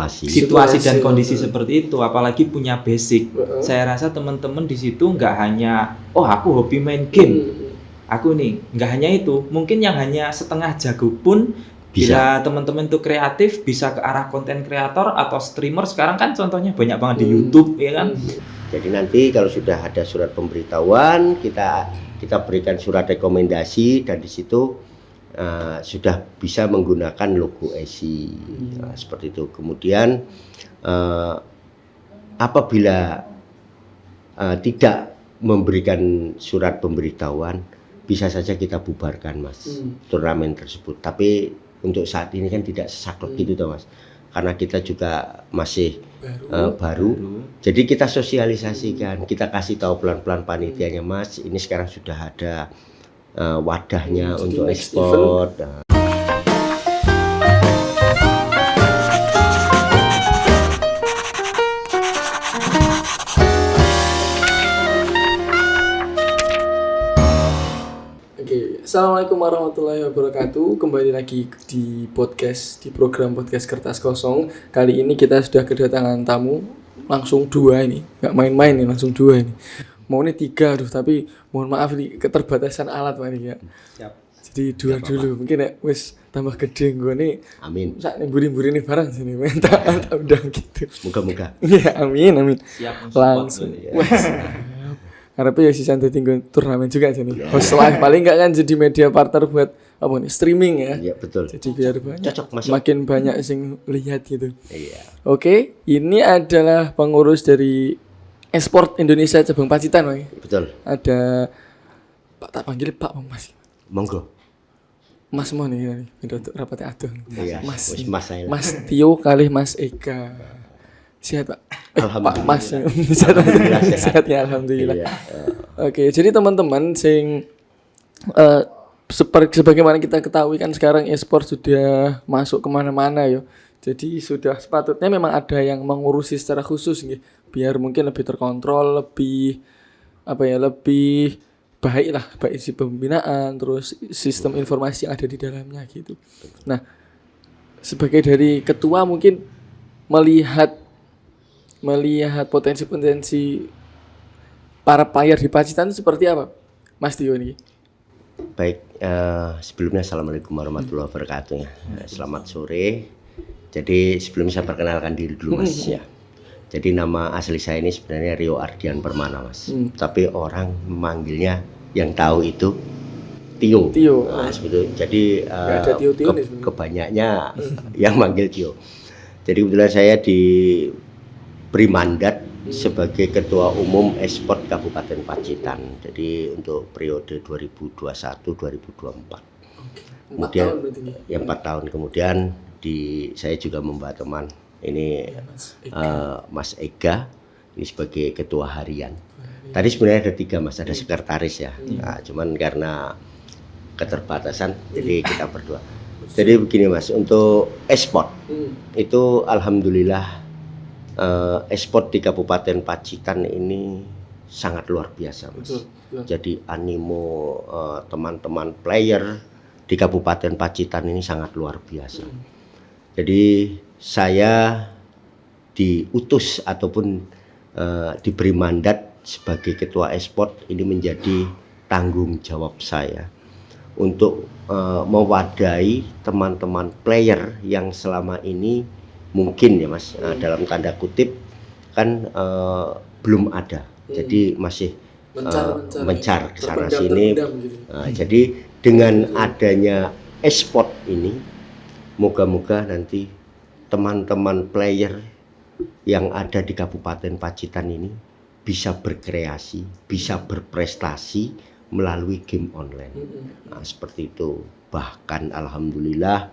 situasi dan kondisi seperti itu, apalagi punya basic. Saya rasa teman-teman di situ nggak hanya aku hobi main game, aku nih nggak hanya itu, mungkin yang hanya setengah jago pun bila teman-teman tuh kreatif bisa ke arah konten kreator atau streamer. Sekarang kan contohnya banyak banget di YouTube, ya kan. Jadi nanti kalau sudah ada surat pemberitahuan, kita berikan surat rekomendasi, dan di situ sudah bisa menggunakan logo ESI. Seperti itu. Kemudian apabila tidak memberikan surat pemberitahuan, bisa saja kita bubarkan, Mas, turnamen tersebut. Tapi untuk saat ini kan tidak sesaklek gitu toh, Mas, karena kita juga masih baru. Jadi kita sosialisasikan, kita kasih tahu pelan-pelan panitianya, Mas, ini sekarang sudah ada wadahnya untuk ekspor. Assalamualaikum warahmatullahi wabarakatuh. Kembali lagi di program podcast Kertas Kosong. Kali ini kita sudah kedatangan tamu langsung 2 ini. Nggak main-main nih, langsung 2 ini. Maunya 3 tapi mohon maaf nih keterbatasan alat Pak ya. Siap. Jadi 2 dulu. Mungkin ya wis tambah gede gue nih. Amin. Sak mburi-mburi nih barang sini. Minta udah gitu. Moga-moga. Iya, amin. Siap langsung. Harapnya ya sisa tinggal turnamen juga jadi host live, paling enggak kan jadi media partner buat apa nih, streaming ya. Iya, betul. Jadi biar banyak, cocok, makin banyak sing lihat gitu. Iya. Oke, ini adalah pengurus dari Esport Indonesia cabang Pacitan, Bang. Betul. Ada Pak, tak panggil Pak Mas. Monggo. Mas mau nih rapatnya aduh. Iya, Mas Tio kali Mas Eka. Sehat Pak. Alhamdulillah. Pak Mas. Sehat ya, alhamdulillah. Iya. Oke, jadi teman-teman sing sebagaimana kita ketahui kan sekarang e-sport sudah masuk kemana-mana ya. Jadi sudah sepatutnya memang ada yang mengurusi secara khusus nih, biar mungkin lebih terkontrol, lebih baik lah, baik isi pembinaan, terus sistem informasi yang ada di dalamnya gitu. Nah, sebagai dari ketua mungkin melihat potensi-potensi para player di Pacitan itu seperti apa, Mas Tio ini? Baik, sebelumnya assalamualaikum warahmatullahi wabarakatuh ya. Selamat sore. Jadi sebelumnya saya perkenalkan diri dulu, Mas ya. Jadi nama asli saya ini sebenarnya Rio Ardian Permana, Mas. Tapi orang memanggilnya yang tahu itu Tio. Nah, seperti itu. Jadi kebanyaknya yang manggil Tio. Jadi kebetulan saya diberi mandat sebagai Ketua Umum Esport Kabupaten Pacitan. Jadi untuk periode 2021-2024. Kemudian 4 tahun kemudian saya juga membawa teman ini Mas Ega ini sebagai Ketua Harian. Tadi sebenarnya ada 3, Mas, ada sekretaris ya. Nah, cuman karena keterbatasan jadi kita berdua. Jadi begini, Mas, untuk esport itu alhamdulillah esport di Kabupaten Pacitan ini sangat luar biasa, Mas. Jadi animo teman-teman player di Kabupaten Pacitan ini sangat luar biasa. Jadi saya diutus ataupun diberi mandat sebagai Ketua Esport ini menjadi tanggung jawab saya untuk mewadahi teman-teman player yang selama ini mungkin ya, Mas, dalam tanda kutip kan belum ada. Jadi masih mencar ke sana sini. Jadi dengan adanya esport ini, moga-moga nanti teman-teman player yang ada di Kabupaten Pacitan ini bisa berkreasi, bisa berprestasi melalui game online. Nah, seperti itu. Bahkan alhamdulillah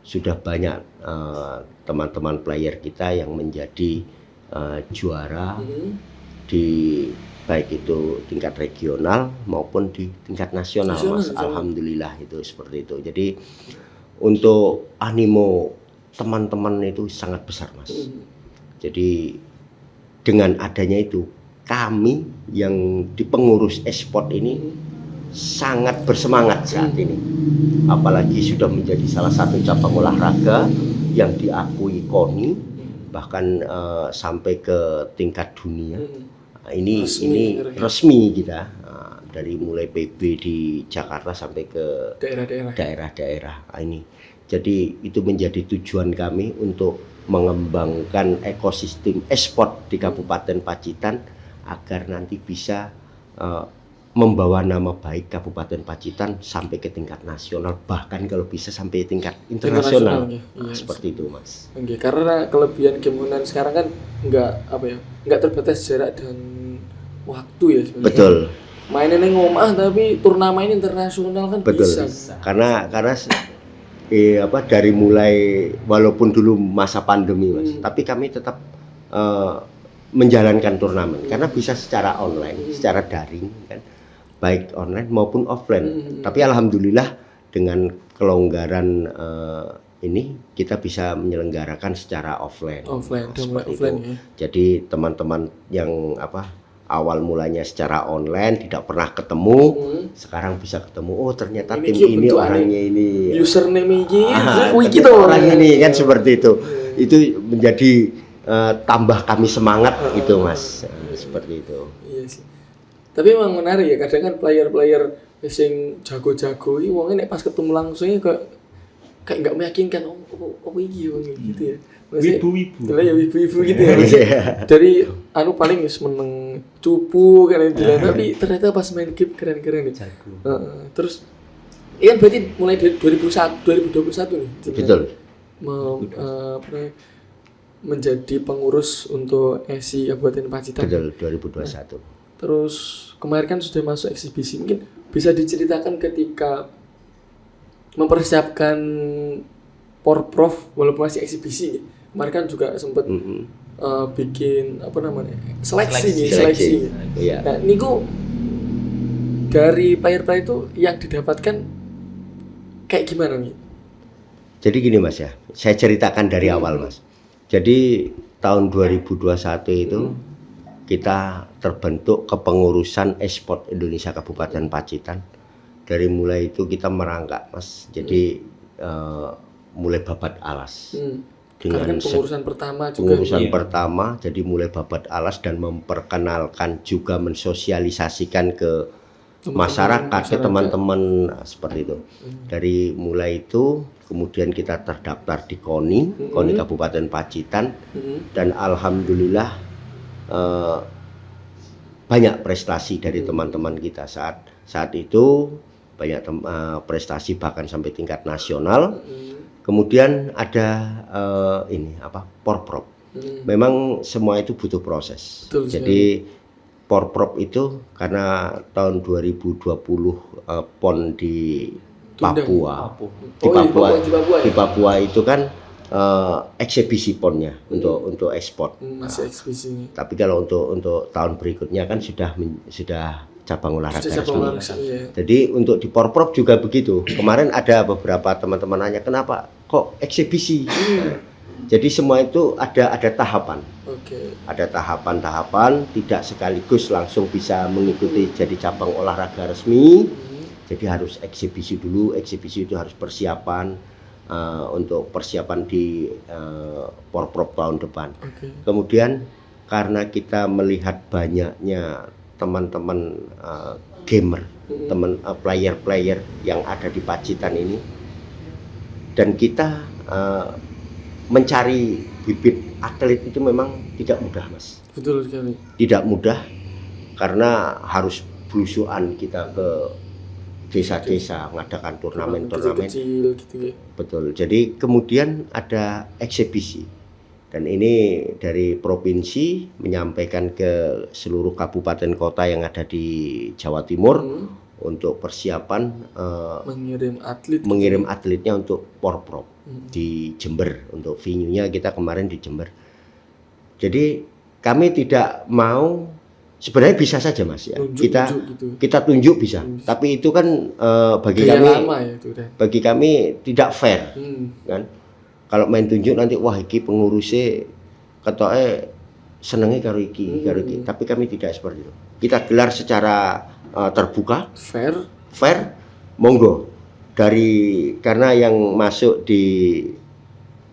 sudah banyak teman-teman player kita yang menjadi juara di baik itu tingkat regional maupun di tingkat nasional, Mas. Alhamdulillah itu seperti itu. Jadi untuk animo teman-teman itu sangat besar, Mas. Jadi dengan adanya itu kami yang di pengurus esport ini sangat bersemangat saat ini. Apalagi sudah menjadi salah satu cabang olahraga yang diakui KONI bahkan sampai ke tingkat dunia. Ini Resmi, resmi kita dari mulai PB di Jakarta sampai ke daerah-daerah. Ini jadi itu menjadi tujuan kami untuk mengembangkan ekosistem e-sport di Kabupaten Pacitan agar nanti bisa membawa nama baik Kabupaten Pacitan sampai ke tingkat nasional, bahkan kalau bisa sampai tingkat internasional. Seperti itu, Mas. Okay, karena kelebihan game online sekarang kan nggak terbatas jarak dan waktu ya sebenarnya. Betul. Mainin yang ngomah tapi turnamen internasional kan betul. bisa. Karena dari mulai walaupun dulu masa pandemi, Mas, tapi kami tetap menjalankan turnamen karena bisa secara online, secara daring kan. Baik online maupun offline. Tapi alhamdulillah dengan kelonggaran ini kita bisa menyelenggarakan secara offline. Ya. Jadi teman-teman yang awal mulanya secara online tidak pernah ketemu, sekarang bisa ketemu. Oh ternyata tim ini orangnya ini. Username orangnya ini kan seperti itu. Itu menjadi tambah kami semangat itu, Mas. Seperti itu. Iya sih. Tapi emang menarik ya, kadang kan player-player yang jago-jago ini wongnya pas ketemu langsungnya kayak nggak meyakinkan, gitu ya. Wibu-wibu. Ya wibu-wibu gitu ya. Dari paling meneng cupu kan tapi ternyata pas main game keren-keren nih. Terus kan berarti mulai dari 2021 nih. Betul. Menjadi pengurus untuk ESI Kabupaten Pacitan. Betul, 2021. Terus kemarin kan sudah masuk eksibisi, mungkin bisa diceritakan ketika mempersiapkan Porprov walaupun masih eksibisi, kemarin kan juga sempat bikin seleksi. Iya. Nah, niku dari player-player itu yang didapatkan kayak gimana nih? Jadi gini, Mas ya, saya ceritakan dari awal, Mas. Jadi tahun 2021 itu kita terbentuk kepengurusan e-sport Indonesia Kabupaten Pacitan. Dari mulai itu kita merangkak, Mas. Jadi mulai babat alas. Dengan pengurusan pertama jadi mulai babat alas dan memperkenalkan juga mensosialisasikan ke masyarakat, ke teman-teman seperti itu. Dari mulai itu kemudian kita terdaftar di KONI Kabupaten Pacitan, dan alhamdulillah banyak prestasi dari teman-teman kita saat itu, banyak prestasi bahkan sampai tingkat nasional. Kemudian ada Porprov. Memang semua itu butuh proses. Betul, jadi Porprov itu karena tahun 2020 PON di Papua. Di Papua itu kan eksibisi PON-nya untuk ekspor. Masih eksibisi. Tapi kalau untuk tahun berikutnya kan sudah cabang olahraga resmi. Jadi untuk di Porprov juga begitu. Kemarin ada beberapa teman-teman nanya kenapa kok eksibisi. Jadi semua itu ada tahapan. Ada tahapan-tahapan, tidak sekaligus langsung bisa mengikuti jadi cabang olahraga resmi. Jadi harus eksibisi dulu. Eksibisi itu harus persiapan. Untuk persiapan di Porprov tahun depan. Kemudian karena kita melihat banyaknya teman-teman gamer, player-player yang ada di Pacitan ini, dan kita mencari bibit atlet itu memang tidak mudah, Mas. Betul sekali. Tidak mudah karena harus belusuan kita ke desa-desa mengadakan turnamen-turnamen kecil gitu ya. Betul. Jadi kemudian ada eksibisi, dan ini dari provinsi menyampaikan ke seluruh kabupaten kota yang ada di Jawa Timur untuk persiapan mengirim atletnya untuk Porprov di Jember. Untuk venue-nya kita kemarin di Jember. Jadi kami tidak mau. Sebenarnya bisa saja, Mas ya. Kita tunjuk bisa. Tapi itu kan bagi kami tidak fair. Kan? Kalau main tunjuk nanti wah iki pengurusnya ketoke senenge karo iki. Tapi kami tidak seperti itu. Kita gelar secara terbuka, fair. Monggo. Karena yang masuk di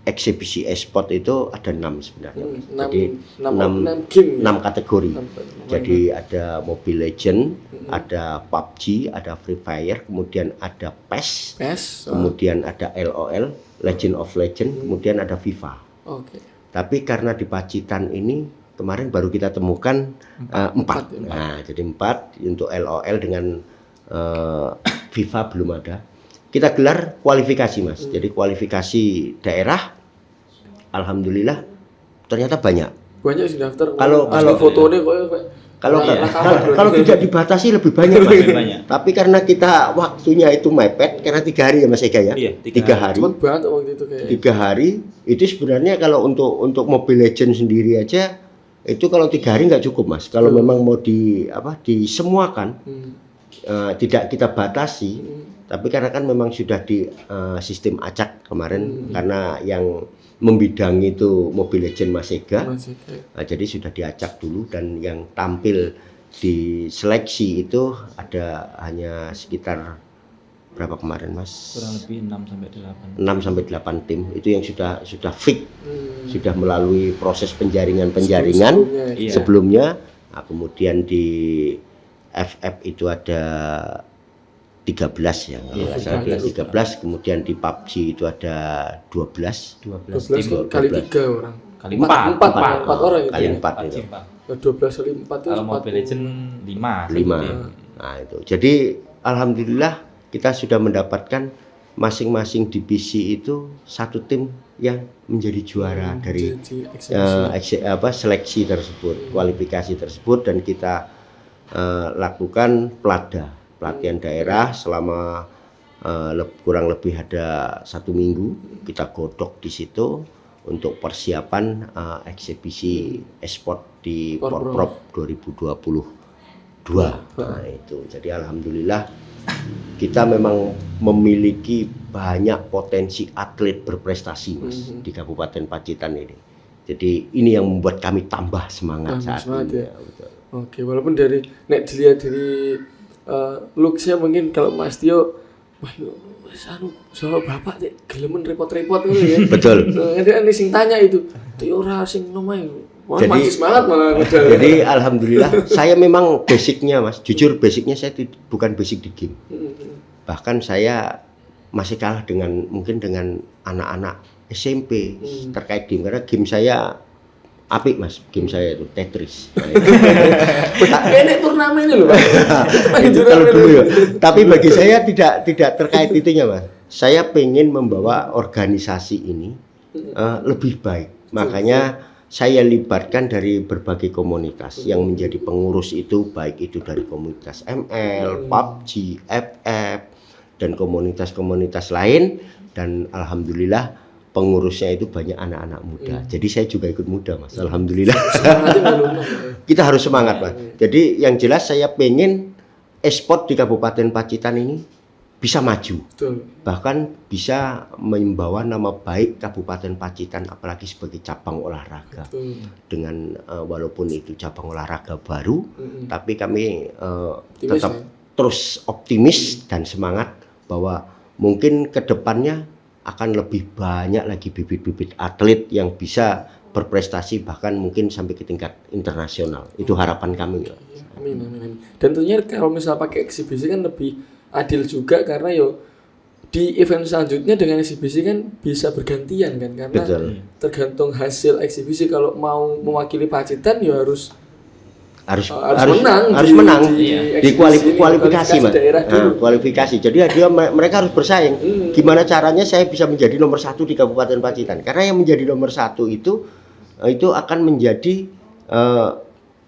eksibisi e-sport itu ada 6 sebenarnya. Jadi 6 game. 6 kategori. Jadi ada Mobile Legend, ada PUBG, ada Free Fire, kemudian ada PES, kemudian ada LOL, Legend of Legend, kemudian ada FIFA. Tapi karena di Pacitan ini kemarin baru kita temukan 4. Nah, jadi 4 untuk LOL dengan FIFA belum ada. Kita gelar kualifikasi, Mas. Jadi kualifikasi daerah, alhamdulillah ternyata banyak. Banyak sih daftar. Kalau fotonya kalau tidak dibatasi lebih banyak, Mas. Tapi karena kita waktunya itu mepet, karena 3 hari ya Mas Ega ya. Iya, 3 hari. Cuma banget waktu itu kayak. 3 hari itu sebenarnya kalau untuk Mobile Legends sendiri aja itu kalau 3 hari nggak cukup, Mas. Kalau memang mau disemuakan, tidak kita batasi. Tapi karena kan memang sudah di sistem acak kemarin, karena yang membidangi itu Mobile Legends Mas Ega. Jadi sudah diacak dulu, dan yang tampil di seleksi itu ada hanya sekitar berapa kemarin, Mas? Kurang lebih 6 sampai 8 tim. Itu yang sudah fix. Sudah melalui proses penjaringan sebelumnya. Nah, kemudian di FF itu ada 13 ya, kalau nggak salah 13, kemudian di PUBG itu ada 12 kali 3 orang. Kali 4 orang kali gitu. 4 itu. 12 kali 4 itu kalau Mobile Legend 5. Nah, itu. Jadi alhamdulillah kita sudah mendapatkan masing-masing divisi itu 1 tim yang menjadi juara dari seleksi tersebut, kualifikasi tersebut, dan kita lakukan pelatihan daerah selama kurang lebih ada 1 minggu. Kita godok di situ untuk persiapan eksibisi e-sport di Porprov 2022. Nah, itu. Jadi alhamdulillah kita memang memiliki banyak potensi atlet berprestasi, Mas, di Kabupaten Pacitan ini. Jadi ini yang membuat kami tambah semangat saat ini. Ya. Oke, walaupun nek dilihat dari looks-nya mungkin kalau Mas Tio, soal bapak deh gelemen repot-repot gitu ya. Betul. Ada sing tanya itu, Tio ora sing nomai. Jadi semangat malah. Jadi alhamdulillah saya memang basicnya, Mas, jujur basicnya saya bukan basic di game. Bahkan saya masih kalah mungkin dengan anak-anak SMP terkait game, karena game saya apik, Mas. Game saya itu Tetris. Ini turnamen ini loh, Pak. Itu kalau dulu ya. Tapi bagi saya tidak terkait itunya, Mas. Saya pengen membawa organisasi ini lebih baik. Makanya saya libatkan dari berbagai komunitas yang menjadi pengurus itu, baik itu dari komunitas ML, PUBG, FF, dan komunitas-komunitas lain. Dan alhamdulillah pengurusnya itu banyak anak-anak muda. Jadi saya juga ikut muda, Mas. Alhamdulillah. Kita harus semangat, Mas. Jadi yang jelas saya pengen e-sport di Kabupaten Pacitan ini bisa maju. Bahkan bisa membawa nama baik Kabupaten Pacitan, apalagi sebagai cabang olahraga. Dengan walaupun itu cabang olahraga baru, tapi kami tetap terus optimis dan semangat bahwa mungkin ke depannya akan lebih banyak lagi bibit-bibit atlet yang bisa berprestasi, bahkan mungkin sampai ke tingkat internasional. Itu harapan kami. Amin. Dan tentunya kalau misalnya pakai eksibisi kan lebih adil juga, karena di event selanjutnya dengan eksibisi kan bisa bergantian kan, karena tergantung hasil eksibisi. Kalau mau mewakili Pacitan ya harus menang di kualifikasi, Mas. Kualifikasi. Jadi mereka harus bersaing. Gimana caranya saya bisa menjadi nomor 1 di Kabupaten Pacitan? Karena yang menjadi nomor 1 itu akan menjadi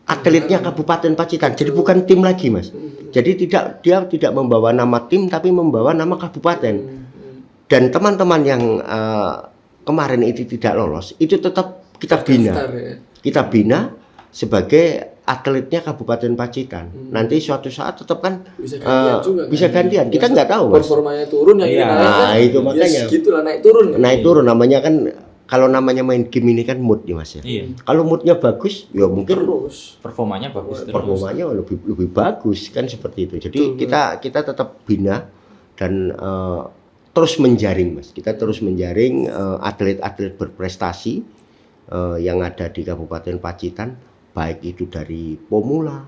atletnya Kabupaten Pacitan. Jadi bukan tim lagi, Mas. Jadi dia tidak membawa nama tim, tapi membawa nama kabupaten. Dan teman-teman yang kemarin itu tidak lolos, itu tetap kita bina. Kita bina sebagai atletnya Kabupaten Pacitan. Nanti suatu saat tetap kan bisa gantian. Kita nggak tahu, Mas. Performanya turun yang ini naik. Itu makanya. Segitulah naik turun. Naik turun namanya kan, kalau namanya main game ini kan mood ya, Mas ya. Kalau moodnya bagus, ya mungkin terus performanya bagus. Performanya lebih bagus kan, seperti itu. Jadi kita tetap bina dan terus menjaring, Mas. Kita terus menjaring atlet-atlet berprestasi yang ada di Kabupaten Pacitan, baik itu dari pemula,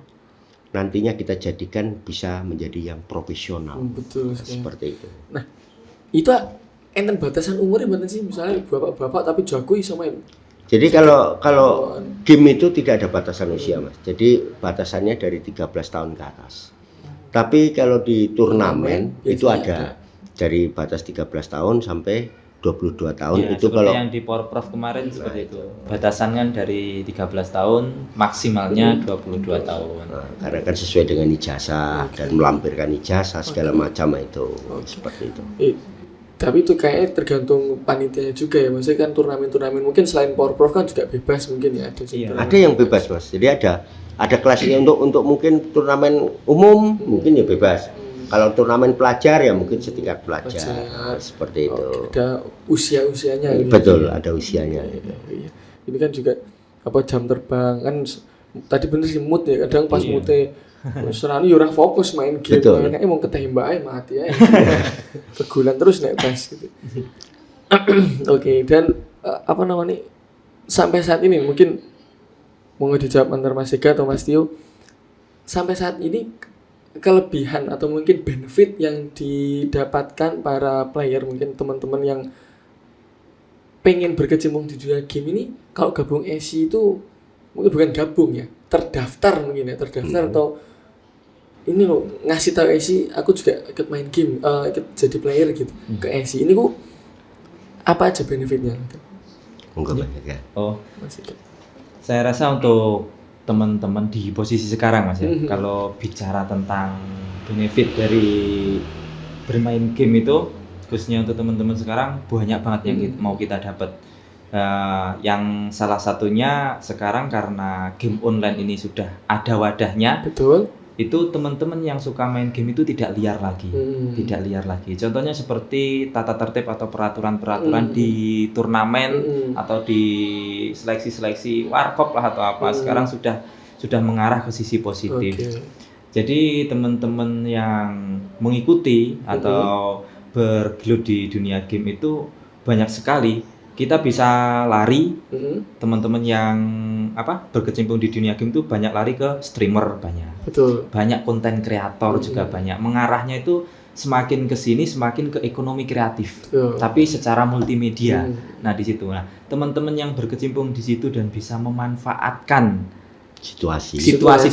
nantinya kita jadikan bisa menjadi yang profesional. Betul seperti itu. Nah, itu enten batasan umurnya berarti sih, misalnya bapak-bapak tapi jago iso main. Jadi kalau game itu tidak ada batasan usia, Mas. Jadi batasannya dari 13 tahun ke atas. Tapi kalau di turnamen itu ada dari batas 13 tahun sampai 22 tahun ya, itu kalau yang di Porprov kemarin seperti itu. Batasan kan dari 13 tahun maksimalnya 22 tahun. Nah, karena kan sesuai dengan ijazah dan melampirkan ijazah segala macam itu seperti itu. Tapi itu kayaknya tergantung panitia juga ya. Maksudnya kan turnamen-turnamen mungkin selain Porprov kan juga bebas mungkin ya ada. Iya. Ada yang bebas, Mas. Jadi ada kelasnya untuk mungkin turnamen umum mungkin ya bebas. Kalau turnamen pelajar ya mungkin setingkat pelajar. Seperti itu. Ada usia-usianya. Betul, ada usianya. Iya. Ini kan juga apa jam terbang kan tadi bener sih mood ya. Kadang pas moodnya serani orang fokus main game, kayaknya mau ketembak aja mati aja. Kegulan terus naik pas gitu. Oke, dan apa namanya sampai saat ini mungkin mau dijawab antara Mas Ega atau Mas Tio, sampai saat ini kelebihan atau mungkin benefit yang didapatkan para player, mungkin teman-teman yang pengen berkecimpung di dunia game ini, kalau gabung ESI itu mungkin bukan gabung ya, terdaftar mungkin ya, atau ini loh ngasih tahu ESI aku juga ikut main game, ikut jadi player gitu ke ESI. Ini kok apa aja benefitnya? Enggak banyak ya. Saya rasa untuk teman-teman di posisi sekarang, Mas ya, kalau bicara tentang benefit dari bermain game itu, khususnya untuk teman-teman sekarang banyak banget yang mau kita dapat. Yang salah satunya sekarang karena game online ini sudah ada wadahnya. Betul. Itu teman-teman yang suka main game itu tidak liar lagi. Contohnya seperti tata tertib atau peraturan-peraturan di turnamen atau di seleksi-seleksi warkop lah atau apa. Sekarang sudah mengarah ke sisi positif. Jadi teman-teman yang mengikuti atau bergelut di dunia game itu banyak sekali. Kita bisa lari, teman-teman yang berkecimpung di dunia game itu banyak lari ke streamer banyak. Betul. Banyak konten kreator juga banyak. Mengarahnya itu semakin ke sini semakin ke ekonomi kreatif. Tapi secara multimedia. Nah, di situ. Nah, teman-teman yang berkecimpung di situ dan bisa memanfaatkan situasi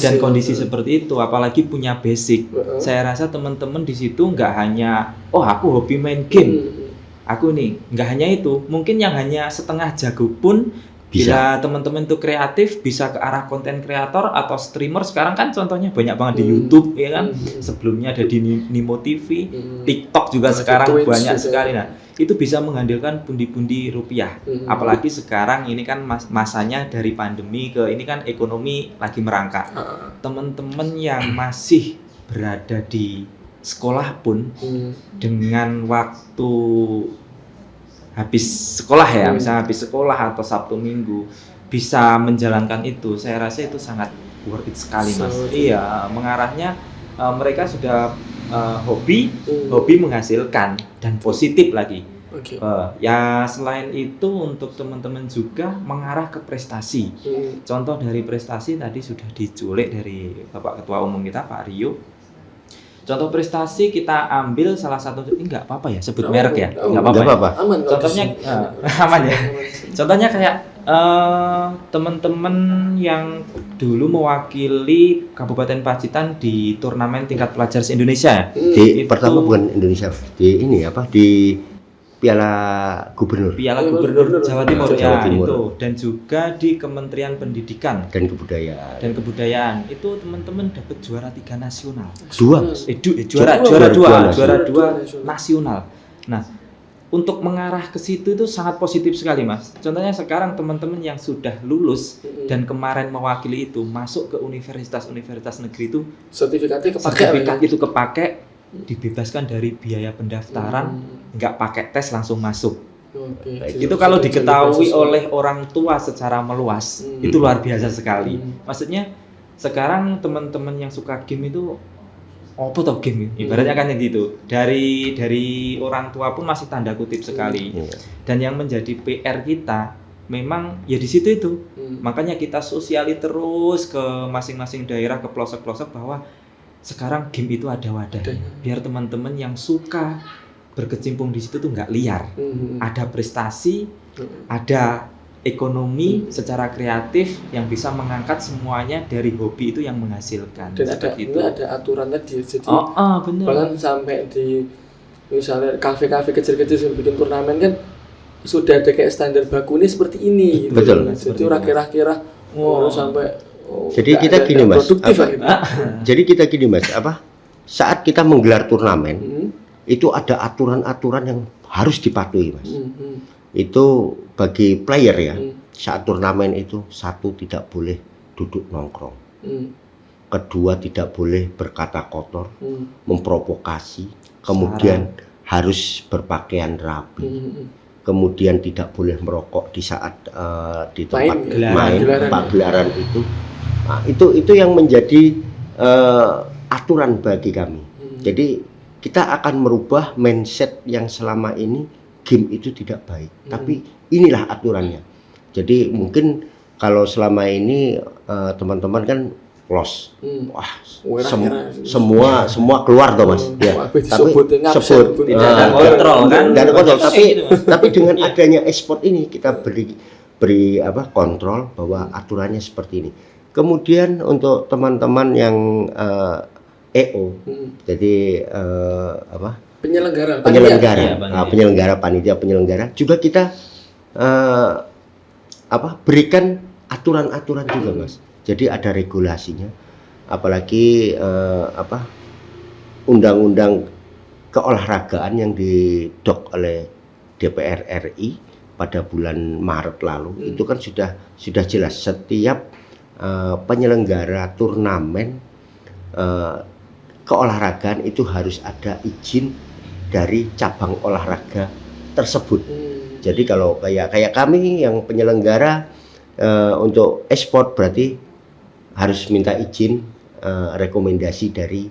dan kondisi seperti itu, apalagi punya basic. Saya rasa teman-teman di situ nggak hanya aku hobi main game. Aku nih, nggak hanya itu, mungkin yang hanya setengah jago pun bila teman-teman itu kreatif bisa ke arah konten kreator atau streamer. Sekarang kan contohnya banyak banget di YouTube ya kan. Sebelumnya ada di Nimo TV, TikTok juga sekarang banyak sekali. Nah, itu bisa menghasilkan pundi-pundi rupiah. Apalagi sekarang ini kan masanya dari pandemi ke ini kan ekonomi lagi merangkak. Teman-teman yang masih berada di sekolah pun dengan waktu habis sekolah ya, misalnya habis sekolah atau Sabtu Minggu bisa menjalankan itu, saya rasa itu sangat worth it sekali, Mas. Iya, mengarahnya mereka sudah hobi menghasilkan dan positif lagi. Ya selain itu untuk teman-teman juga mengarah ke prestasi. Contoh dari prestasi tadi sudah diculik dari Bapak Ketua Umum kita Pak Rio. Contoh prestasi kita ambil salah satu, ini nggak apa-apa ya sebut merek ya, nggak apa-apa. Aman. Contohnya aman ya. Contohnya kayak teman-teman yang dulu mewakili Kabupaten Pacitan di turnamen tingkat pelajar se-Indonesia. Pertama bukan Indonesia, di Piala Gubernur Jawa Timur ya itu, dan juga di Kementerian Pendidikan dan Kebudayaan itu teman-teman dapat juara 3 nasional. Juara 2 nasional. Nah, untuk mengarah ke situ itu sangat positif sekali, Mas. Contohnya sekarang teman-teman yang sudah lulus dan kemarin mewakili itu masuk ke universitas negeri itu sertifikat itu kepake, dibebaskan dari biaya pendaftaran, nggak pakai tes langsung masuk. Itu kalau diketahui oleh orang tua secara meluas, itu luar biasa sekali. Maksudnya sekarang teman-teman yang suka game itu apa toh game? Ibaratnya kan gitu. Dari orang tua pun masih tanda kutip sekali. Dan yang menjadi PR kita memang ya di situ itu. Makanya kita sosiali terus ke masing-masing daerah, ke pelosok-pelosok bahwa sekarang game itu ada wadahnya. Biar teman-teman yang suka berkecimpung di situ tuh nggak liar. Ada prestasi, ada ekonomi secara kreatif yang bisa mengangkat semuanya dari hobi itu yang menghasilkan. Dan ada aturan tadi, jadi bener. bahkan sampai di misalnya kafe-kafe kecil-kecil yang bikin turnamen kan sudah ada kayak standar bakunya seperti ini. Betul. Gitu. Jadi kira-kira sampai jadi kita gini Mas, jadi kita gini Mas, saat kita menggelar turnamen itu ada aturan-aturan yang harus dipatuhi Mas. Itu bagi player ya, saat turnamen itu satu tidak boleh duduk nongkrong, kedua tidak boleh berkata kotor, memprovokasi, kemudian harus berpakaian rapi, kemudian tidak boleh merokok di saat di tempat gelaran itu. Nah, itu yang menjadi aturan bagi kami. Jadi kita akan merubah mindset yang selama ini game itu tidak baik, tapi inilah aturannya. Jadi mungkin kalau selama ini teman-teman kan los, wah semua keluar toh Mas, ya. Tapi sebut tidak ada kontrol kan? Tidak ada kontrol. Tapi dengan adanya e-sport ini kita beri kontrol bahwa aturannya seperti ini. Kemudian untuk teman-teman yang EO, jadi penyelenggara panitia juga kita berikan aturan-aturan juga Mas. Jadi ada regulasinya, apalagi undang-undang keolahragaan yang didok oleh DPR RI pada bulan Maret lalu itu kan sudah jelas setiap penyelenggara turnamen keolahragaan itu harus ada izin dari cabang olahraga tersebut. Jadi kalau kayak kami yang penyelenggara untuk e-sport berarti harus minta izin rekomendasi dari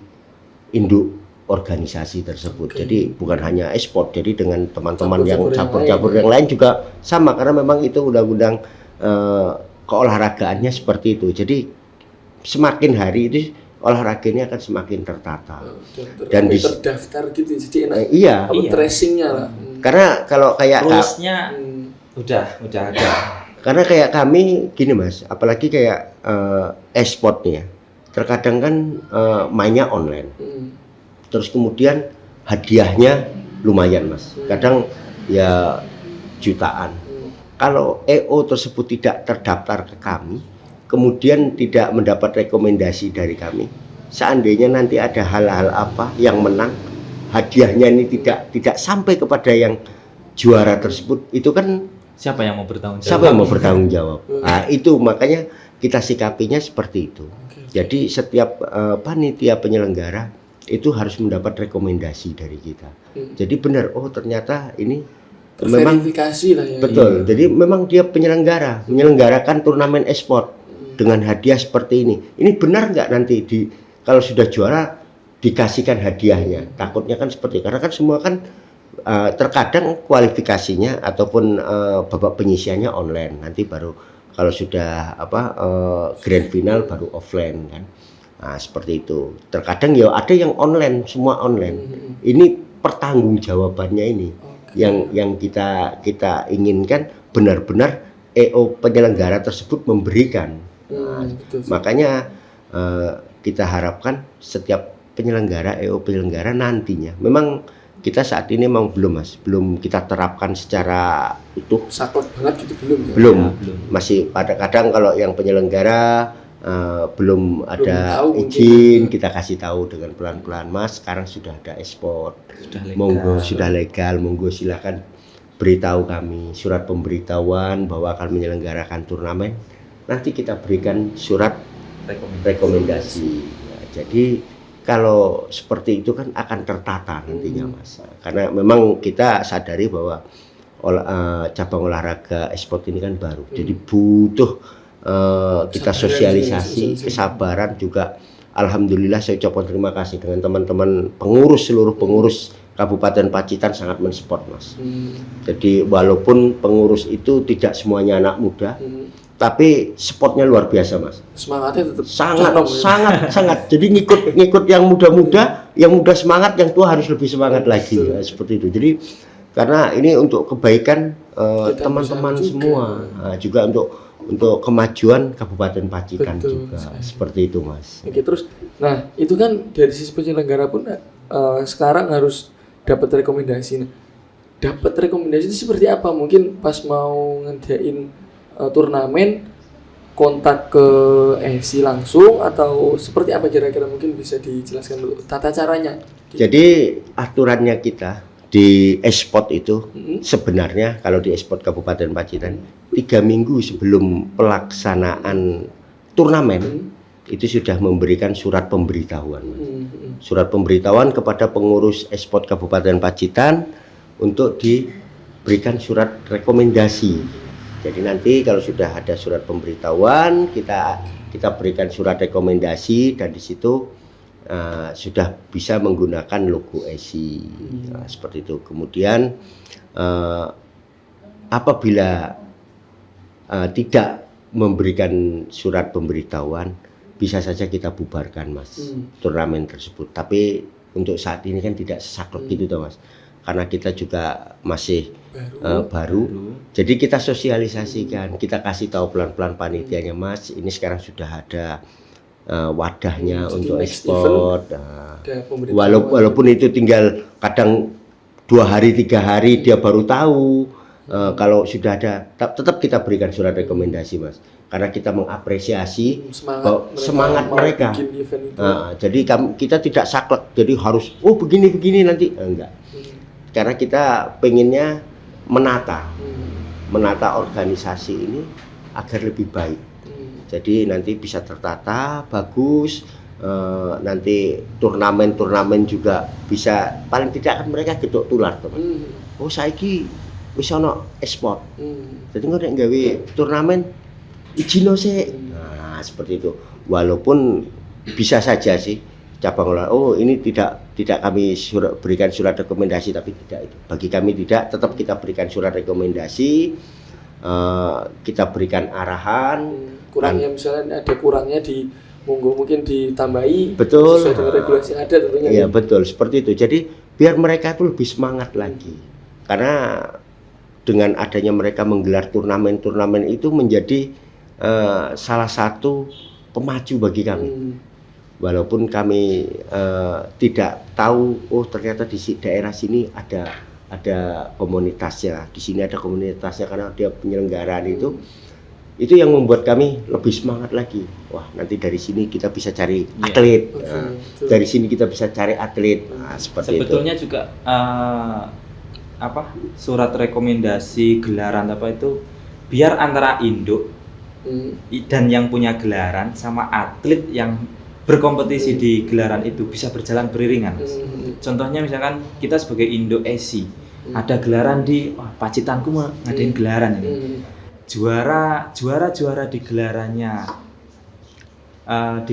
induk organisasi tersebut. Jadi bukan hanya e-sport, jadi dengan teman-teman yang cabur-cabur yang lain juga sama, karena memang itu undang-undang keolahragaannya seperti itu. Jadi semakin hari itu olahraga ini akan semakin tertata dan terdaftar gitu, jadi enak. Iya. Tracingnya lah. Karena kalau kayak rules-nya udah ada. Karena kayak kami gini Mas, apalagi kayak e-sport nih ya, terkadang kan mainnya online. Terus kemudian hadiahnya lumayan Mas, kadang ya jutaan. Kalau EO tersebut tidak terdaftar ke kami, kemudian tidak mendapat rekomendasi dari kami, seandainya nanti ada hal-hal apa yang menang, hadiahnya ini tidak sampai kepada yang juara tersebut, itu kan siapa yang mau bertanggung jawab? Siapa yang mau bertanggung jawab? Nah, itu makanya kita sikapinya seperti itu. Jadi setiap panitia penyelenggara itu harus mendapat rekomendasi dari kita. Jadi benar, oh ternyata ini memang verifikasi lah ya. Betul. Jadi memang dia menyelenggarakan turnamen e-sport dengan hadiah seperti ini. Ini benar nggak nanti kalau sudah juara dikasihkan hadiahnya? Takutnya kan seperti, karena kan semua kan terkadang kualifikasinya ataupun babak penyisiannya online. Nanti baru kalau sudah grand final baru offline kan. Nah, seperti itu. Terkadang ya ada yang online, semua online. Ini pertanggungjawabannya ini yang kita inginkan, benar-benar EO penyelenggara tersebut memberikan. Nah, makanya kita harapkan setiap penyelenggara EO penyelenggara nantinya, memang kita saat ini memang belum kita terapkan secara utuh, saklek banget gitu, belum. Masih pada kadang kalau yang penyelenggara belum ada izin, kita kasih tahu dengan pelan-pelan, Mas sekarang sudah ada e-sport, sudah legal, monggo silakan beritahu kami surat pemberitahuan bahwa akan menyelenggarakan turnamen, nanti kita berikan surat rekomendasi. Ya, jadi kalau seperti itu kan akan tertata nantinya Mas, karena memang kita sadari bahwa cabang olahraga e-sport ini kan baru, jadi butuh kita sosialisasi, kesabaran juga alhamdulillah saya ucapkan terima kasih dengan teman-teman pengurus, seluruh pengurus Kabupaten Pacitan sangat mensupport Mas. Jadi walaupun pengurus itu tidak semuanya anak muda, tapi supportnya luar biasa Mas. Semangatnya tetap sangat. Jadi ngikut yang muda-muda, yang muda semangat, yang tua harus lebih semangat lagi. Ya, seperti itu. Jadi karena ini untuk kebaikan teman-teman semua, juga untuk kemajuan Kabupaten Pacitan juga. Seperti itu Mas. Oke, terus nah itu kan dari sisi penyelenggara pun sekarang harus dapat rekomendasi. Nah, dapat rekomendasi itu seperti apa? Mungkin pas mau ngadain turnamen kontak ke ESI langsung atau seperti apa kira-kira, mungkin bisa dijelaskan dulu tata caranya. Jadi aturannya kita di e-sport itu sebenarnya kalau di e-sport Kabupaten Pacitan 3 minggu sebelum pelaksanaan turnamen itu sudah memberikan surat pemberitahuan. Surat pemberitahuan kepada pengurus e-sport Kabupaten Pacitan untuk diberikan surat rekomendasi. Jadi nanti kalau sudah ada surat pemberitahuan, kita berikan surat rekomendasi dan di situ sudah bisa menggunakan logo ESI. Seperti itu. Kemudian apabila tidak memberikan surat pemberitahuan, bisa saja kita bubarkan Mas turnamen tersebut. Tapi untuk saat ini kan tidak sesaklek gitu toh Mas, karena kita juga masih baru. Jadi kita sosialisasikan, kita kasih tahu pelan-pelan panitianya Mas, ini sekarang sudah ada wadahnya untuk ekspor. Walaupun itu tinggal kadang 2 hari 3 hari dia baru tahu. Kalau sudah ada, tetap kita berikan surat rekomendasi Mas, karena kita mengapresiasi semangat mereka. Jadi kita tidak saklek, jadi harus begini nanti enggak. Karena kita pengennya menata organisasi ini agar lebih baik. Jadi nanti bisa tertata bagus, nanti turnamen juga bisa, paling tidak kan mereka gedok tular teman. Saiki wis ana e-sport. Jadi nek gawe turnamen ijino sih. Nah, seperti itu. Walaupun bisa saja sih cabang olahraga ini tidak kami berikan surat rekomendasi, tapi tidak itu. Bagi kami tidak, tetap kita berikan surat rekomendasi, kita berikan arahan. Kurangnya misalnya ada kurangnya mungkin ditambahi. Betul. Sesuai dengan regulasi yang ada tentunya. Iya, betul, seperti itu. Jadi biar mereka itu lebih semangat lagi. Karena dengan adanya mereka menggelar turnamen itu menjadi salah satu pemacu bagi kami. Walaupun kami tidak tahu, ternyata di daerah sini ada komunitasnya, di sini ada komunitasnya karena dia penyelenggaraan itu yang membuat kami lebih semangat lagi. Wah, nanti dari sini kita bisa cari atlet, dari sini kita bisa cari atlet. Seperti sebetulnya itu. Juga surat rekomendasi gelaran itu biar antara induk dan yang punya gelaran sama atlet yang berkompetisi di gelaran itu bisa berjalan beriringan. Contohnya misalkan kita sebagai induk ESI ada gelaran di Pacitanku mau ngadain gelaran ini. Juara di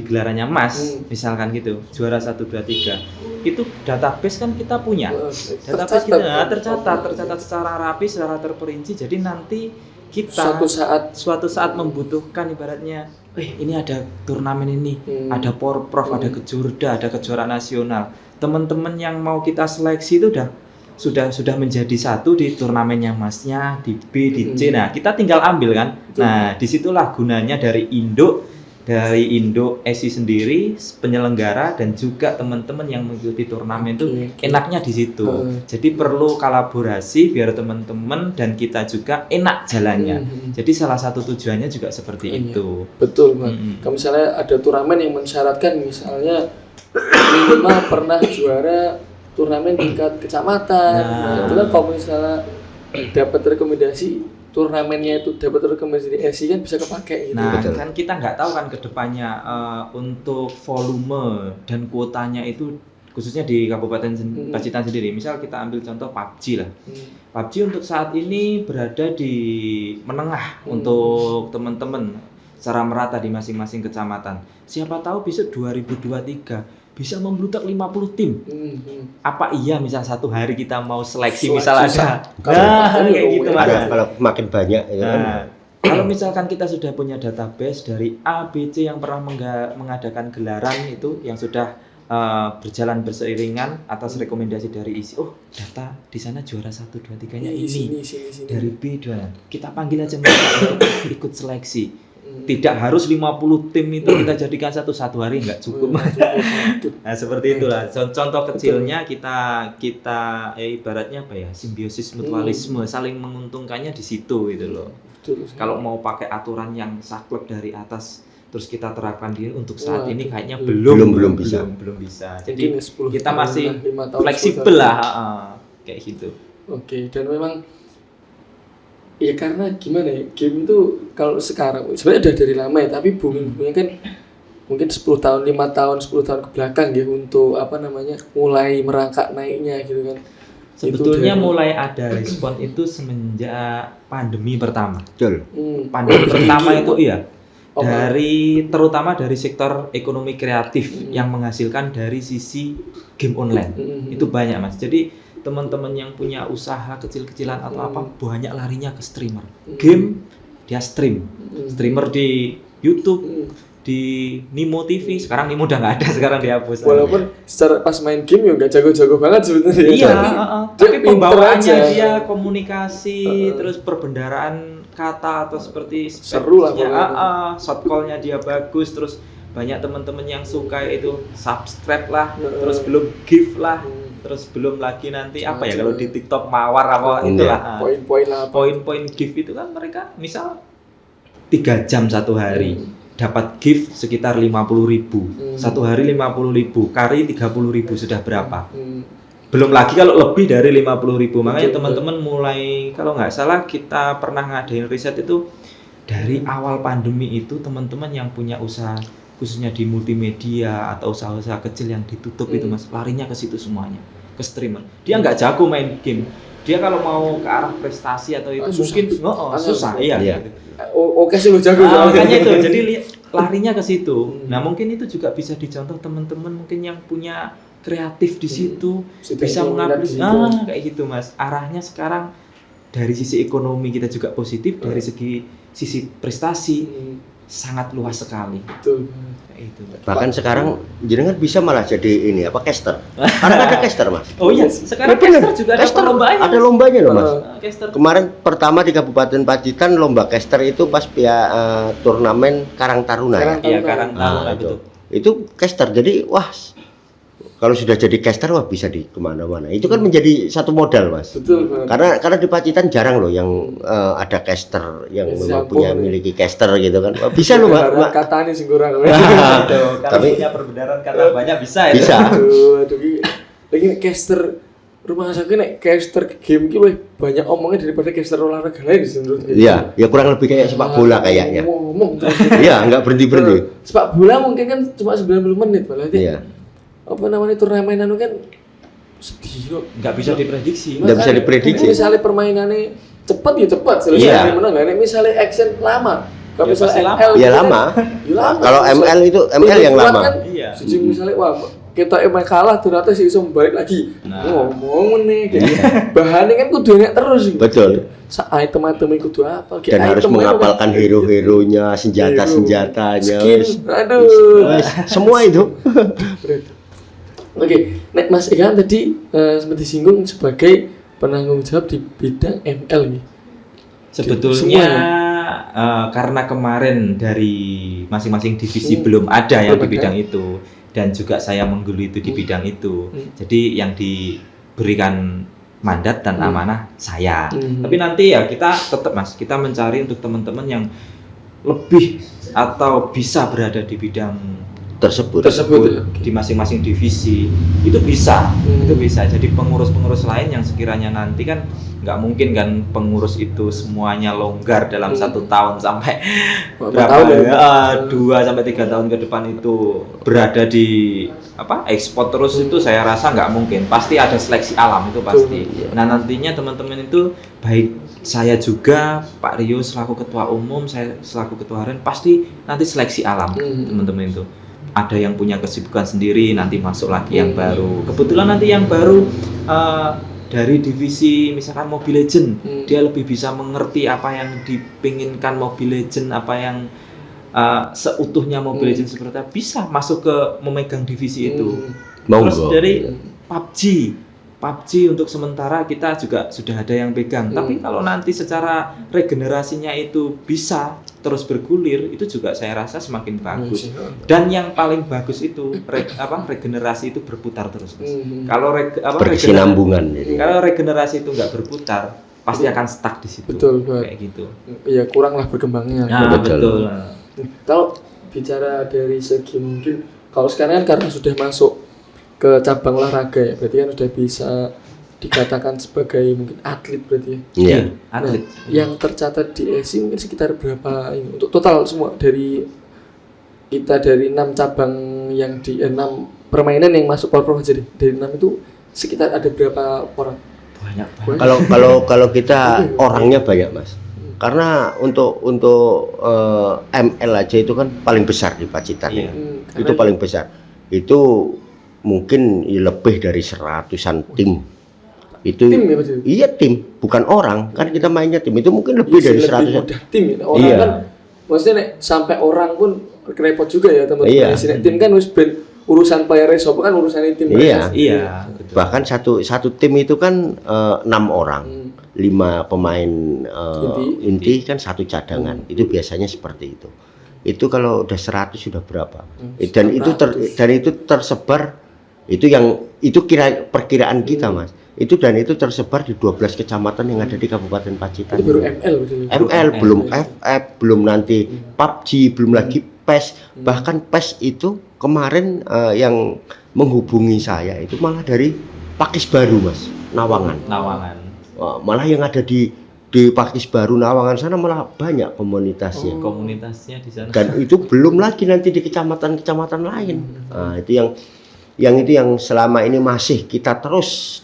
gelarannya Mas, misalkan gitu, juara 1, 2, 3 itu database kan kita punya, database kita tercatat secara rapi, secara terperinci. Jadi nanti kita suatu saat membutuhkan ibaratnya, ini ada turnamen ini, ada porprov, ada kejurda, ada kejuaraan nasional, teman-teman yang mau kita seleksi itu sudah menjadi satu di turnamennya Masnya, di B, di C. Nah, kita tinggal ambil kan. Nah, disitulah gunanya dari induk ESI sendiri, penyelenggara dan juga teman-teman yang mengikuti turnamen itu enaknya di situ. Jadi perlu kolaborasi biar teman-teman dan kita juga enak jalannya. Jadi salah satu tujuannya juga seperti itu. Betul, Mas. Kalau misalnya ada turnamen yang mensyaratkan misalnya minimal pernah juara turnamen tingkat kecamatan. Nah, itu kan kalau misalnya dapat rekomendasi turnamennya itu dapat rekomendasi di ESI kan bisa kepake gitu. Nah, kan kita nggak tahu kan ke depannya untuk volume dan kuotanya itu khususnya di Kabupaten Pacitan sendiri. Misal kita ambil contoh PUBG lah. PUBG untuk saat ini berada di menengah untuk teman-teman. secara merata di masing-masing kecamatan. Siapa tahu besok 2023 bisa membludak 50 tim. Apa iya misal satu hari kita mau seleksi misal ada. Nah, kayak gitu Mas. Kalau makin banyak ya kan. Nah, kalau misalkan kita sudah punya database dari A, B, C yang pernah mengadakan gelaran itu yang sudah berjalan berseiringan atas rekomendasi dari isi. Oh, data di sana juara 1, 2, 3-nya ini. Dari B, 2. Kita panggil aja mereka untuk ikut seleksi. Tidak harus 50 tim itu kita jadikan satu hari nggak cukup. Nah, seperti itulah. Contoh kecilnya kita ibaratnya apa ya? Simbiosis mutualisme, saling menguntungkannya di situ gitu loh. Kalau mau pakai aturan yang saklek dari atas terus kita terapkan di untuk saat ini kayaknya belum bisa. Jadi kita masih fleksibel lah, kayak gitu. Oke, dan memang ya karena gimana ya, game itu kalau sekarang sebenarnya udah dari lama ya, tapi booming-boomingnya kan mungkin 10 tahun, 5 tahun, 10 tahun ke belakang ya untuk mulai merangkak naiknya gitu kan. Sebetulnya mulai ada respon itu semenjak pandemi pertama. Betul. Pandemi pertama itu terutama dari sektor ekonomi kreatif yang menghasilkan dari sisi game online. Itu banyak Mas. Jadi teman-teman yang punya usaha kecil-kecilan atau apa banyak larinya ke streamer. Game dia streamer di YouTube, di Nimo TV. Sekarang Nimo udah nggak ada, sekarang dihapus. Walaupun secara pas main game ya nggak jago-jago banget sebenarnya. Iya, tapi pembawaannya dia komunikasi, terus perbendaraan kata atau seperti seru lah. Shot call-nya dia bagus, terus banyak teman-teman yang suka itu subscribe lah, terus belum gift lah. Terus belum lagi nanti apa ya kalau di TikTok mawar apa itulah poin-poin gift itu kan mereka misal 3 jam satu hari dapat gift sekitar 50.000 satu hari 50.000 kali 30.000 sudah berapa? Belum lagi kalau lebih dari 50.000. Makanya teman-teman mulai kalau nggak salah kita pernah ngadain riset itu dari awal pandemi itu teman-teman yang punya usaha khususnya di multimedia atau usaha-usaha kecil yang ditutup itu Mas, larinya ke situ semuanya, ke streamer. Dia nggak jago main game. Dia kalau mau ke arah prestasi atau itu mungkin susah. Iya. Oke sih lu jago. Makanya itu. Jadi larinya ke situ. Nah, mungkin itu juga bisa dicontoh teman-teman mungkin yang punya kreatif di situ bisa mengaplikasikan kayak gitu Mas. Arahnya sekarang dari sisi ekonomi kita juga positif, dari sisi prestasi sangat luas sekali. Betul. Itu. Bahkan sekarang jenengan bisa malah jadi caster. Karena ada caster Mas. Oh iya, sekarang caster juga ada lombanya. Ada lombanya loh Mas. Caster. Kemarin pertama di Kabupaten Pacitan lomba caster itu pas turnamen Karang Taruna. Iya, Karang Taruna betul. Itu caster. Jadi kalau sudah jadi caster bisa di kemana-mana. Itu kan menjadi satu modal Mas. Betul. Karena di Pacitan jarang loh yang ada caster yang memang miliki caster gitu kan. Bisa loh Mbak. Kata nih kurang. Tapi punya perbendaharaan kata banyak bisa ya. Bisa. Aduh. Lagi caster rumah sakit nek caster game ki banyak omongnya daripada caster olahraga lain menurut saya. Iya, ya kurang lebih kayak sepak bola kayaknya. Ngomong terus. Iya, enggak berhenti. Sepak bola mungkin kan cuma 90 menit berarti. Iya. Turnamen kan sedih nggak bisa diprediksi. Nggak bisa diprediksi. Misalnya permainannya cepat selesai menang. Nek misalnya action lama, kalau misalnya ML lama. Kalau ML itu ML yang lama. Kan, iya. Misalnya kita emang kalah ternyata sih iso balik lagi. Ngomong nih gitu. Bahannya kan kudu enak terus. Betul. Item-item kudu apa? Dan harus menghafalkan hero-heronya, senjata-senjatanya. Aduh. Semua itu. Oke, Nek Mas Ega tadi sempat disinggung sebagai penanggung jawab di bidang ML nih. Sebetulnya karena kemarin dari masing-masing divisi belum ada yang di bidang itu dan juga saya menggeluti di bidang itu. Jadi yang diberikan mandat dan amanah saya. Tapi nanti ya kita tetap Mas, kita mencari untuk teman-teman yang lebih atau bisa berada di bidang tersebut di masing-masing divisi itu bisa. Jadi pengurus-pengurus lain yang sekiranya nanti kan nggak mungkin kan pengurus itu semuanya longgar dalam 1 tahun sampai berapa 2 sampai 3 tahun ke depan itu berada di ekspor terus itu saya rasa nggak mungkin, pasti ada seleksi alam itu pasti. Nah nantinya teman-teman itu baik saya juga, Pak Rio selaku ketua umum, saya selaku ketua harian, pasti nanti seleksi alam teman-teman itu. Ada yang punya kesibukan sendiri, nanti masuk lagi yang baru. Kebetulan nanti yang baru dari divisi misalkan Mobile Legend, dia lebih bisa mengerti apa yang dipinginkan Mobile Legend, apa yang seutuhnya Mobile Legend seperti apa, bisa masuk ke memegang divisi itu. Terus dari PUBG untuk sementara kita juga sudah ada yang pegang. Tapi kalau nanti secara regenerasinya itu bisa terus bergulir, itu juga saya rasa semakin bagus. Dan yang paling bagus itu regenerasi itu berputar terus. Kalau berkesinambungan. Kalau regenerasi itu nggak berputar, pasti akan stuck di situ. Betul, kayak gitu. Iya, kuranglah berkembangnya. Nah, betul. Kalau bicara dari segi mungkin, kalau sekarang kan karena sudah masuk ke cabang olahraga ya, berarti kan sudah bisa dikatakan sebagai mungkin atlet berarti ya. Iya, atlet. Yang tercatat di ESI mungkin sekitar berapa ini untuk total semua dari 6 cabang yang di 6 permainan yang masuk Porprov aja deh. Dari 6 itu sekitar ada berapa orang? Banyak. Kalau kita orangnya banyak, Mas. Karena untuk ML aja itu kan paling besar di Pacitan. Iya. Itu paling besar. Itu mungkin lebih dari 100-an tim. Itu tim ya betul. Iya, tim, bukan orang. Kan kita mainnya tim. Itu mungkin lebih dari 100-an tim ya. Orang kan maksudnya nek sampai orang pun repot juga ya teman-teman. Iya. Tim kan harus urusan player sopo kan urusan tim. Iya. Iya, betul. Bahkan satu tim itu kan 6 orang. 5 pemain inti kan 1 cadangan. Itu biasanya seperti itu. Itu kalau udah 100 sudah berapa? Dan itu tersebar, itu perkiraan kita, Mas. Itu tersebar di 12 kecamatan yang ada di Kabupaten Pacitan. Itu baru ML betul. ML belum FF, belum nanti PUBG, belum lagi PES. Bahkan PES itu kemarin yang menghubungi saya itu malah dari Pakis Baru, Mas, Nawangan. Malah yang ada di Pakis Baru Nawangan sana malah banyak komunitasnya. Komunitasnya di sana. Dan itu belum lagi nanti di kecamatan-kecamatan lain. Nah, itu yang selama ini masih kita terus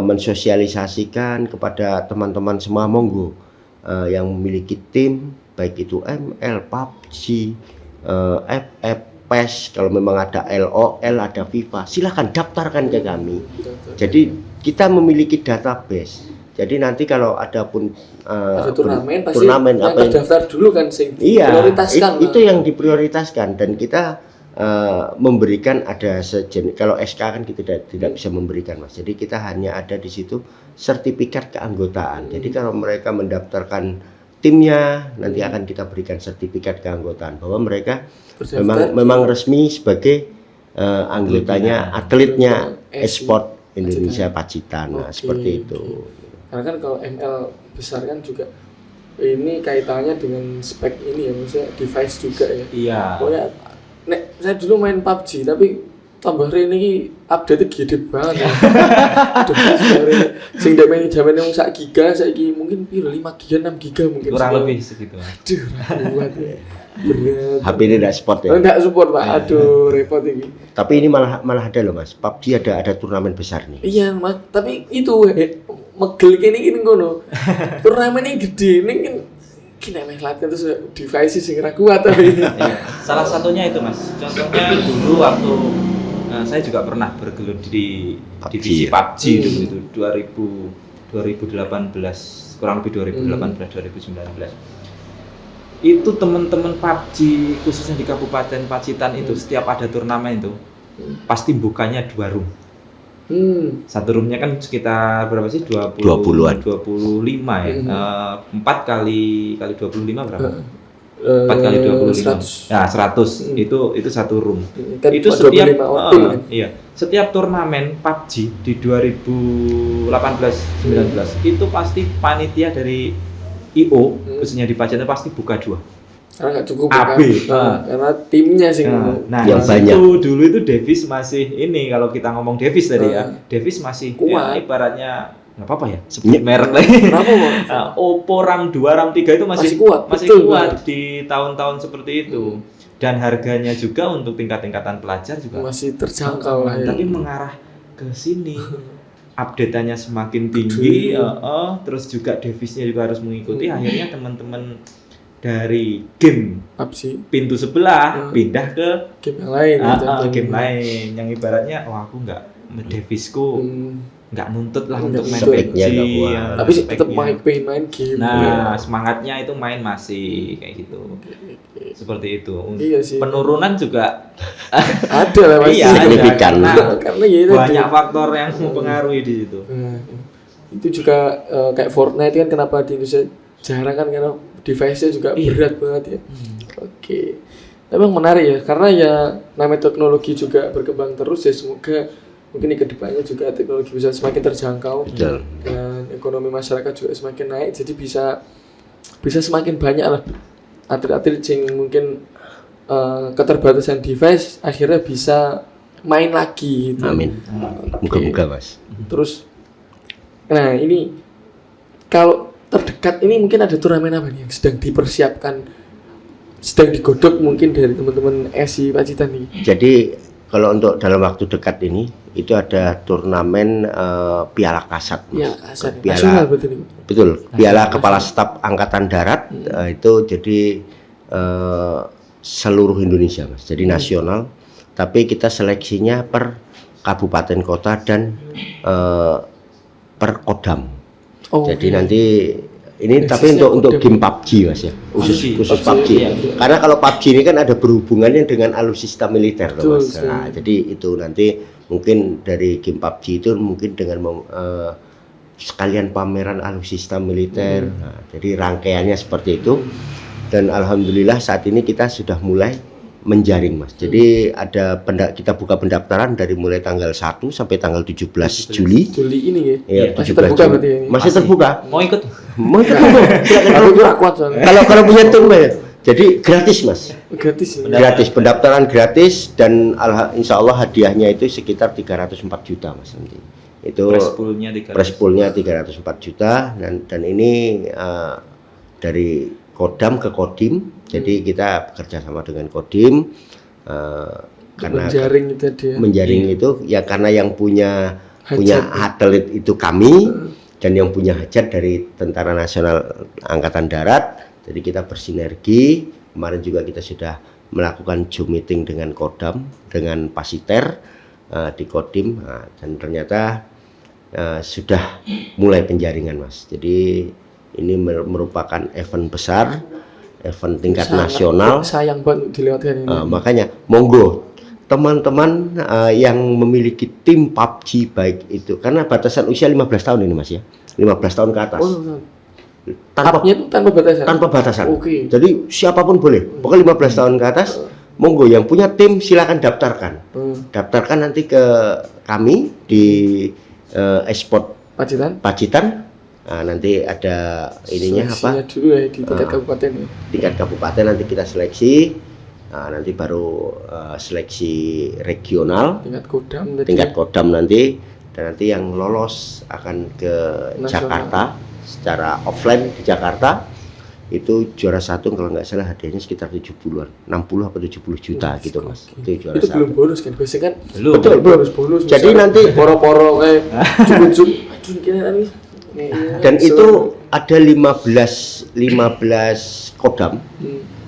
mensosialisasikan kepada teman-teman semua, monggo yang memiliki tim, baik itu ML, PUBG, FF, PES, kalau memang ada LOL, ada FIFA, silahkan daftarkan ke kami. Jadi kita memiliki database. Jadi nanti kalau ada pun ada turnamen pasti terdaftar dulu kan prioritaskan. Itu yang diprioritaskan, dan kita memberikan ada kalau SK kan kita tidak bisa memberikan, Mas. Jadi kita hanya ada di situ sertifikat keanggotaan. Jadi kalau mereka mendaftarkan timnya, nanti akan kita berikan sertifikat keanggotaan bahwa mereka memang resmi sebagai anggotanya, atletnya e-sport Indonesia Pacitan. Nah, seperti itu. Karena kan kalau ML besar kan juga ini kaitannya dengan spek ini ya, maksudnya device juga ya. Iya. Pokoknya saya dulu main PUBG tapi tambah ini update gede banget ya. Aduh, sing main jaman yang 1 giga saiki mungkin piro 5 giga 6 giga mungkin. Kurang lebih segitu. Aduh, buat ya. Berat. HP ini tidak support ya? Enggak support, Pak. Aduh, repot ini. Tapi ini malah ada loh, Mas. PUBG ada turnamen besar nih. Iya, Mas. Tapi itu megel gini ngono. Turnamen yang gede ini kan kena latihan terus device sing ra kuat tapi. Salah satunya itu, Mas. Contohnya dulu waktu saya juga pernah bergelut di divisi PUBG dulu itu 2018, kurang lebih 2018 2019. Itu teman-teman PUBG khususnya di Kabupaten Pacitan itu setiap ada turnamen itu pasti bukanya 2 room. Satu roomnya kan sekitar berapa sih? 20-an. 25 ya. 4 kali 25 berapa? 4 kali 25. 100. Ya, 100. Itu satu room. Kan itu setiap setiap turnamen PUBG di 2018-19 itu pasti panitia dari IO khususnya di Pacitan pasti buka 2. Karena nggak cukup AB. Karena timnya sih. Nah, yang banyak. Dulu itu Davis masih ini, kalau kita ngomong Davis tadi ya, Davis masih kuat. Ya, ibaratnya nggak apa-apa ya, sebut merek lagi. Oppo RAM 2, RAM 3 itu masih kuat di tahun-tahun seperti itu. Dan harganya juga untuk tingkat-tingkatan pelajar juga masih terjangkau lah ya. Tapi mengarah ke sini. update-nya semakin tinggi, terus juga devisnya juga harus mengikuti. Akhirnya teman-teman dari game PUBG pintu sebelah pindah ke game yang lain game lain yang ibaratnya aku nggak devisku nggak nuntut lah untuk main speknya PUBG nggak kuat. tapi tetap pengen main game. Nah, semangatnya itu main masih kayak gitu. Seperti itu. Iya sih. Penurunan juga ada lah pasti. iya, signifikan. Karena ya itu banyak faktor yang mempengaruhi di situ. Itu juga kayak Fortnite kan kenapa di Indonesia jarang kan karena device-nya juga berat banget ya. Oke. Memang menarik ya karena ya namanya teknologi juga berkembang terus ya, semoga mungkin di kedepannya juga teknologi bisa semakin terjangkau. Betul. Dan ekonomi masyarakat juga semakin naik, jadi bisa semakin banyak lah atlet-atlet yang mungkin keterbatasan device akhirnya bisa main lagi gitu. Amin. Moga-moga Mas. Terus nah ini kalau terdekat ini mungkin ada turnamen apa nih yang sedang dipersiapkan, sedang digodok mungkin dari teman-teman SI Pacitan nih. Jadi kalau untuk dalam waktu dekat ini itu ada turnamen Piala Kasat. Piala Kasat. Piala, nasional betul ini. Betul. Piala Kepala Staf Angkatan Darat itu jadi seluruh Indonesia Mas. Jadi nasional. Tapi kita seleksinya per kabupaten kota dan per kodam. Jadi nanti ini tapi untuk game PUBG Mas ya, khusus PUBG. Iya. Karena kalau PUBG ini kan ada berhubungannya dengan alutsista militer loh Mas. Nah, jadi itu nanti mungkin dari game PUBG itu mungkin dengan sekalian pameran alutsista militer. Nah, jadi rangkaiannya seperti itu. Dan alhamdulillah saat ini kita sudah mulai menjaring Mas. Jadi kita buka pendaftaran dari mulai tanggal 1 sampai tanggal 17 Juli. Juli ini ya. Iya, masih 17 terbuka Juli. berarti ini. Masih terbuka. Mau ikut? Mau ikut silakan. Aku kurang kuat soalnya. Kalau punya tim ya. Jadi gratis Mas. Gratis ya. Gratis, pendaftaran gratis dan insya Allah hadiahnya itu sekitar 304 juta Mas nanti. Itu press poolnya 304 juta dan ini dari Kodam ke Kodim. Jadi kita bekerja sama dengan Kodim karena menjaring itu ya karena yang punya atlet itu kami dan yang punya hajat dari Tentara Nasional Angkatan Darat. Jadi kita bersinergi. Kemarin juga kita sudah melakukan Zoom meeting dengan Kodam, dengan Pasiter di Kodim, dan ternyata sudah mulai penjaringan Mas. Jadi ini merupakan event besar, event tingkat nasional. Sayang banget dilewatkan ini. Makanya monggo teman-teman yang memiliki tim PUBG baik itu karena batasan usia 15 tahun ini Mas ya. 15 tahun ke atas. Tanpa batasan. Okay. Jadi siapapun boleh. Pokoknya 15 tahun ke atas, monggo yang punya tim silakan daftarkan. Daftarkan nanti ke kami di Esport Pacitan. Nah, nanti ada ininya apa? Dulu ya di tingkat kabupaten ya. Tingkat kabupaten nanti kita seleksi. Nah, nanti baru seleksi regional. Tingkat Kodam nanti dan nanti yang lolos akan ke nasional. Jakarta secara offline di Jakarta. Itu juara satu kalau nggak salah hadiahnya sekitar 70-an, 60 atau 70 juta gitu Mas. Itu juara itu satu. Belum bonus kan? Biasanya kan Betul. bonus. Jadi nanti poro-poro kayak cukup dan itu ada 15 kodam.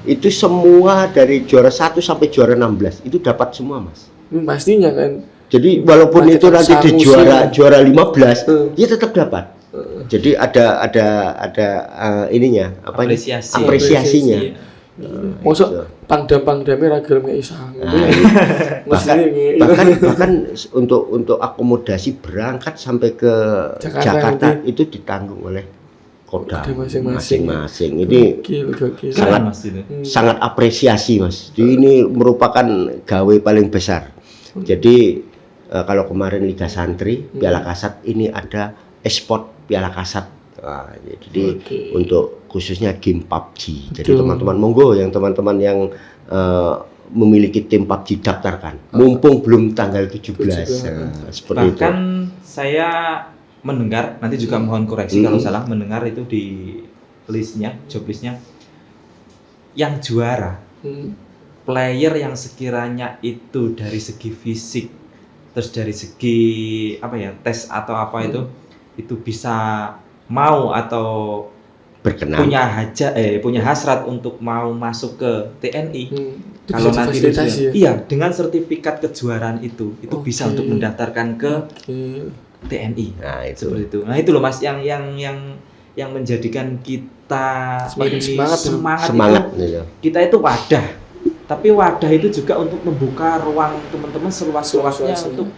Itu semua dari juara 1 sampai juara 16 itu dapat semua Mas. Pastinya kan. Jadi walaupun itu nanti di juara 15 dia tetap dapat. Jadi ada ininya apa apresiasinya. Masuk pangdam-pangdamnya ra gelem ngeki sangu. Bahkan untuk akomodasi berangkat sampai ke Jakarta itu ditanggung oleh Kodam masing-masing. Ini sangat apresiasi Mas. Jadi ini merupakan gawe paling besar. Jadi kalau kemarin Liga Santri, Piala Kasat, ini ada Esport Piala Kasat. Nah, jadi untuk khususnya game PUBG. Jadi teman-teman monggo yang teman-teman yang memiliki tim PUBG daftarkan. Mumpung belum tanggal 17. Seperti bahkan itu. Saya mendengar, nanti juga mohon koreksi kalau salah, mendengar itu di listnya, job listnya yang juara player yang sekiranya itu dari segi fisik terus dari segi apa ya, tes atau apa itu bisa mau atau Berkenan. punya hasrat untuk mau masuk ke TNI. Kalau Bisa nanti difasilitasi ya? iya, dengan sertifikat kejuaraan itu bisa untuk mendaftarkan ke TNI. Nah, itu. Seperti itu. Nah, itu loh Mas yang menjadikan kita Semakin ini Semangat itu, gitu. kita itu wadah. Tapi wadah itu juga untuk membuka ruang teman-teman seluas-luasnya untuk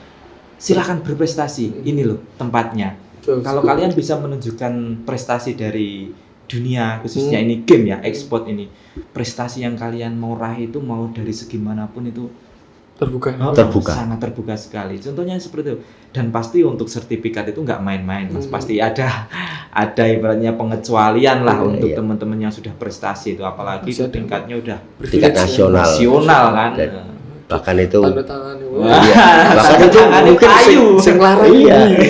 silakan berprestasi. Ini loh tempatnya. Kalau kalian bisa menunjukkan prestasi dari dunia, khususnya ini game ya, e-sport ini, prestasi yang kalian mau raih itu mau dari segi manapun itu terbuka. Sangat terbuka sekali. Contohnya seperti itu. Dan pasti untuk sertifikat itu nggak main-main, Mas. Pasti ada ibaratnya pengecualian lah untuk teman-teman yang sudah prestasi itu, apalagi itu tingkatnya udah tingkat nasional kan. Bahkan itu Tanda tangan. bahkan itu mungkin sing larang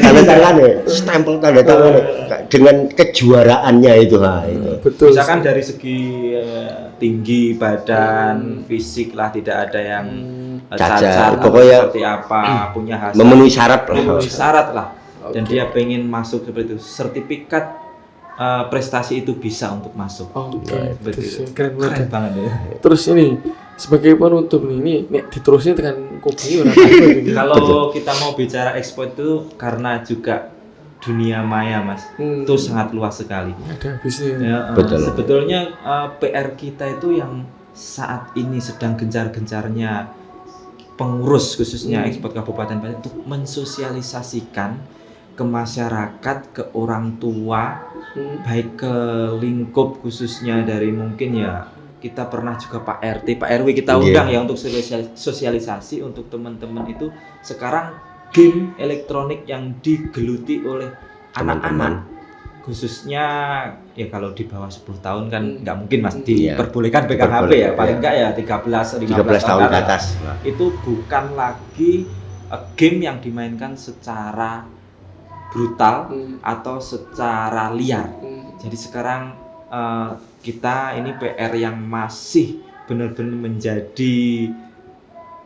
tanda tangan ya, stempel tanda tangan dengan kejuaraannya itu. Betul. Misalkan dari segi tinggi badan, fisik lah, tidak ada yang cacat, pokoknya seperti apa, punya hasrat, memenuhi syarat lah. Dan dia pengen masuk seperti itu, sertifikat prestasi itu bisa untuk masuk. Keren banget ya. Terus ini sebagai penutup ini diterusnya dengan kopi Kalau kita mau bicara ekspor itu karena juga dunia maya, Mas, itu sangat luas sekali. Ada habisnya. Ya, Betul. Sebetulnya PR kita itu yang saat ini sedang gencar-gencarnya pengurus khususnya ekspor Kabupaten Pati untuk mensosialisasikan ke masyarakat, ke orang tua, baik ke lingkup khususnya dari mungkin ya kita pernah juga Pak RT, Pak RW kita undang ya untuk sosialisasi untuk teman-teman itu sekarang game elektronik yang digeluti oleh anak-anak khususnya ya kalau di bawah 10 tahun kan nggak mungkin Mas diperbolehkan pegang HP ya, paling enggak ya 13 tahun ke atas. Itu bukan lagi game yang dimainkan secara brutal atau secara liar. Jadi sekarang kita ini PR yang masih benar-benar menjadi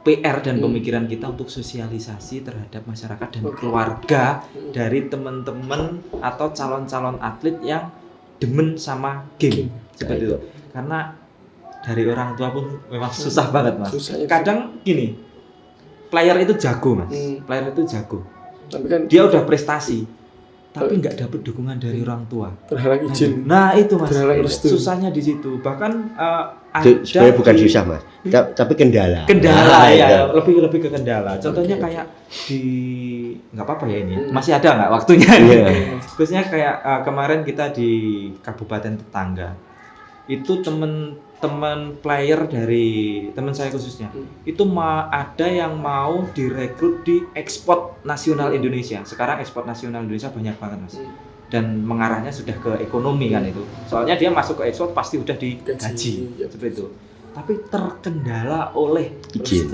PR dan pemikiran kita untuk sosialisasi terhadap masyarakat dan keluarga dari teman-teman atau calon-calon atlet yang demen sama game seperti itu. Karena dari orang tua pun memang susah banget, Mas. Kadang gini, player itu jago, Mas. Player itu jago. Tapi kan dia udah prestasi, tapi nggak dapat dukungan dari orang tua. Terhalang izin. Nah itu Mas, susahnya di situ. Bahkan sebenarnya bukan susah Mas, tapi kendala. Kendala ya, lebih ke kendala. Contohnya kayak di nggak apa-apa ya ini, masih ada nggak waktunya? Khususnya kayak kemarin kita di kabupaten tetangga, itu teman player dari teman saya khususnya, itu ada yang mau direkrut di ekspor nasional Indonesia. Sekarang ekspor nasional Indonesia banyak banget Mas. Dan mengarahnya sudah ke ekonomi kan itu. Soalnya dia masuk ke ekspor pasti udah digaji seperti itu. Tapi terkendala oleh izin.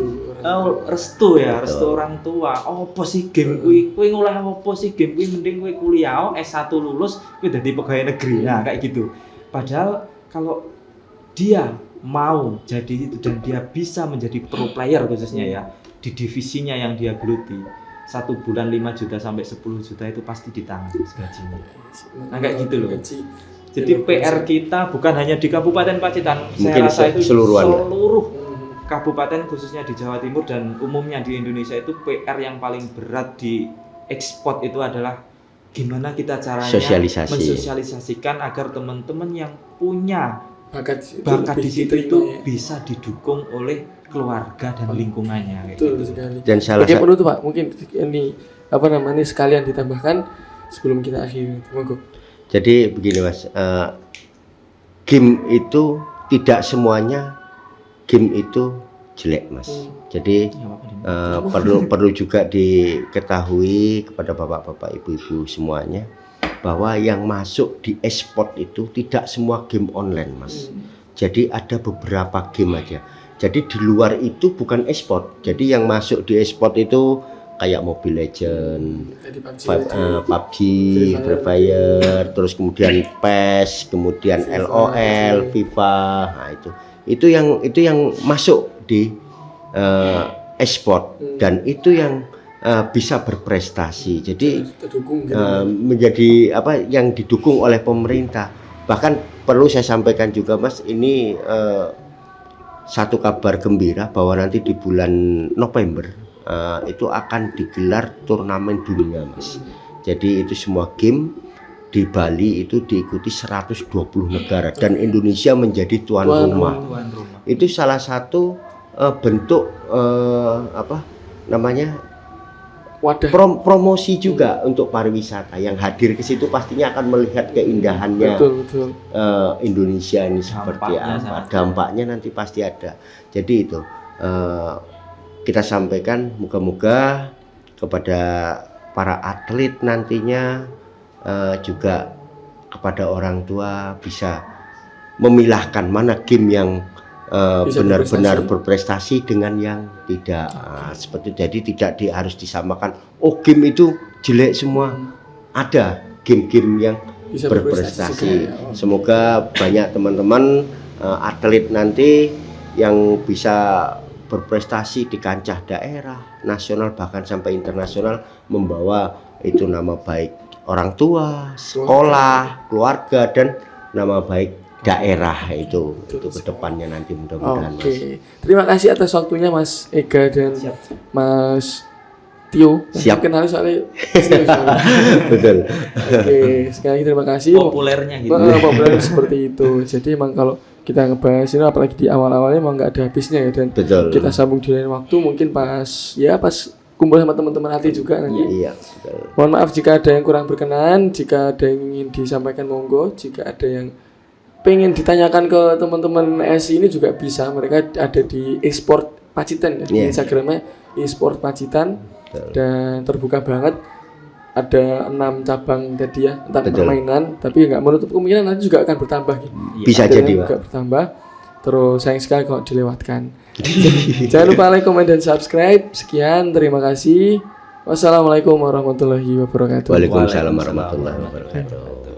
Restu orang tua. Apa sih game kuwi? Kuwi ngoleh apa sih game kuwi? Mending kuwi kuliah S1 lulus kuwi dadi pegawai negeri. Nah, kayak gitu. Padahal kalau dia mau jadi itu dan dia bisa menjadi pro player khususnya ya di divisinya yang dia geluti, 1 bulan 5 juta sampai 10 juta itu pasti ditanggung gajinya. Nah kayak gitu loh. Jadi PR kita bukan hanya di Kabupaten Pacitan, saya rasa itu seluruh kabupaten khususnya di Jawa Timur dan umumnya di Indonesia itu PR yang paling berat di ekspor itu adalah gimana kita caranya mensosialisasikan agar teman-teman yang punya bakat di situ itu bisa didukung oleh keluarga dan lingkungannya. Betul sekali. Dan salah satu penutup Pak, mungkin ini sekalian ditambahkan sebelum kita akhiri. Monggo. Jadi begini Mas, game itu tidak semuanya game itu jelek Mas. Jadi perlu juga diketahui kepada bapak-bapak, ibu-ibu semuanya bahwa yang masuk di e-sport itu tidak semua game online Mas. Jadi ada beberapa game aja. Jadi di luar itu bukan e-sport. Jadi yang masuk di e-sport itu kayak Mobile Legends, PUBG, Free Fire, terus kemudian PES, kemudian LOL, FIFA. Nah itu yang masuk di e-sport dan itu yang bisa berprestasi. Jadi Terdukung gitu. menjadi apa yang didukung oleh pemerintah. Bahkan perlu saya sampaikan juga Mas, ini satu kabar gembira bahwa nanti di bulan November itu akan digelar turnamen dunia Mas. Jadi itu semua game di Bali itu diikuti 120 negara dan Indonesia menjadi tuan rumah. Itu salah satu bentuk apa namanya Wadah. promosi juga untuk pariwisata. Yang hadir ke situ pastinya akan melihat keindahannya Betul. Indonesia ini seperti Dampaknya apa. Dampaknya nanti pasti ada. Jadi itu kita sampaikan, moga-moga kepada para atlet nantinya juga kepada orang tua bisa memilahkan mana game yang Bisa benar-benar berprestasi dengan yang tidak. Seperti jadi tidak harus disamakan. Oh, game itu jelek semua. Ada game-game yang Bisa berprestasi. juga, ya. Semoga banyak teman-teman atlet nanti yang bisa berprestasi di kancah daerah, nasional bahkan sampai internasional, membawa itu nama baik orang tua, sekolah, keluarga dan nama baik daerah itu kedepannya nanti mudah-mudahan Mas. Oke, terima kasih atas waktunya Mas Ega dan Mas Tio. Siap. Kenali soalnya. Betul. Oke, sekali lagi terima kasih. Populernya gitu. Populer seperti itu. Jadi emang kalau kita ngebahas ini apalagi di awal-awalnya emang nggak ada habisnya ya, dan Betul. kita sambung di lain waktu mungkin pas kumpul sama teman-teman hati juga nanti. Iya, betul. Mohon maaf jika ada yang kurang berkenan, jika ada yang ingin disampaikan monggo, jika ada yang pengen ditanyakan ke teman-teman SI ini juga bisa. Mereka ada di e-sport Pacitan ya, di Instagramnya e-sport Pacitan. Dan terbuka banget, ada 6 cabang tadi ya tentang permainan, tapi nggak menutup kemungkinan nanti juga akan bertambah gitu. Bisa Ada jadi yang Pak. juga bertambah. Terus sayang sekali kalau dilewatkan. Jangan lupa like, comment, dan subscribe. Sekian, terima kasih. Wassalamualaikum warahmatullahi wabarakatuh. Waalaikumsalam warahmatullahi wabarakatuh.